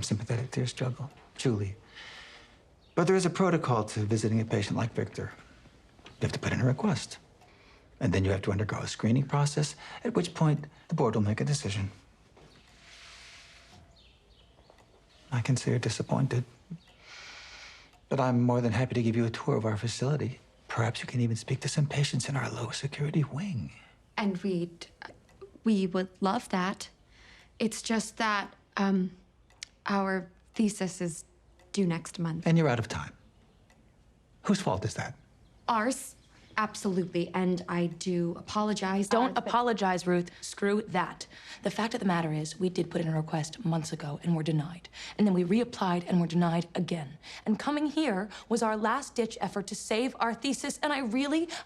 I'm sympathetic to your struggle, truly. But there is a protocol to visiting a patient like Victor. You have to put in a request. And then you have to undergo a screening process, at which point the board will make a decision. I can see you're disappointed. But I'm more than happy to give you a tour of our facility. Perhaps you can even speak to some patients in our low-security wing. And we would love that. It's just that, our thesis is due next month. And you're out of time. Whose fault is that? Ours, absolutely, and I do apologize. Don't apologize, Ruth. Screw that. The fact of the matter is, we did put in a request months ago and were denied. And then we reapplied and were denied again. And coming here was our last-ditch effort to save our thesis, and I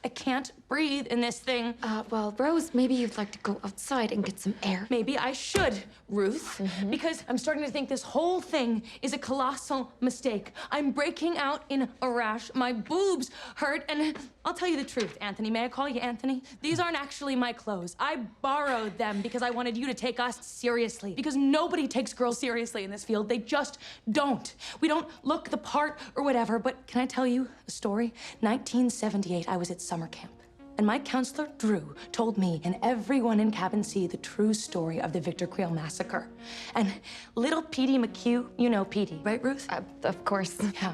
can't breathe in this thing. Well, Rose, maybe you'd like to go outside and get some air. Maybe I should, Ruth, because I'm starting to think this whole thing is a colossal mistake. I'm breaking out in a rash. My boobs hurt, and I'll tell you the truth, Anthony. May I call you Anthony? These aren't actually my clothes. I borrowed them because I wanted you to take us seriously. Because nobody takes girls seriously in this field. They just don't. We don't look the part or whatever, but can I tell you a story? 1978, I was at summer camp. And my counselor, Drew, told me and everyone in Cabin C the true story of the Victor Creel massacre. And little Petey McHugh, you know Petey, right, Ruth? Of course. Yeah.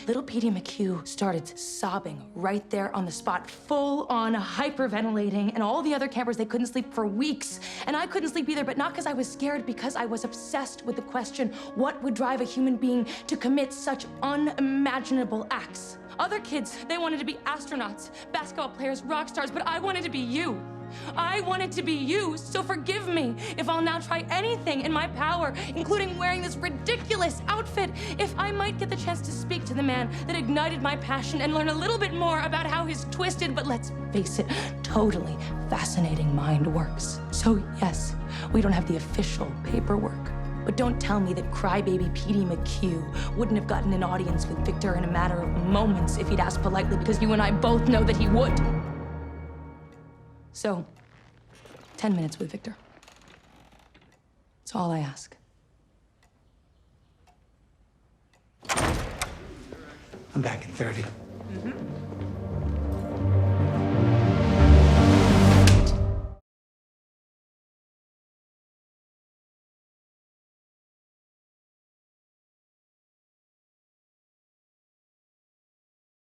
Little Petey McHugh started sobbing right there on the spot, full on hyperventilating, and all the other campers, they couldn't sleep for weeks. And I couldn't sleep either, but not because I was scared, because I was obsessed with the question, what would drive a human being to commit such unimaginable acts? Other kids, they wanted to be astronauts, basketball players, rock stars, but I wanted to be you. I wanted to be you, so forgive me if I'll now try anything in my power, including wearing this ridiculous outfit, if I might get the chance to speak to the man that ignited my passion and learn a little bit more about how his twisted, but let's face it, totally fascinating mind works. So yes, we don't have the official paperwork. But don't tell me that crybaby Petey McHugh wouldn't have gotten an audience with Victor in a matter of moments if he'd asked politely, because you and I both know that he would. So, 10 minutes with Victor. That's all I ask. I'm back in 30.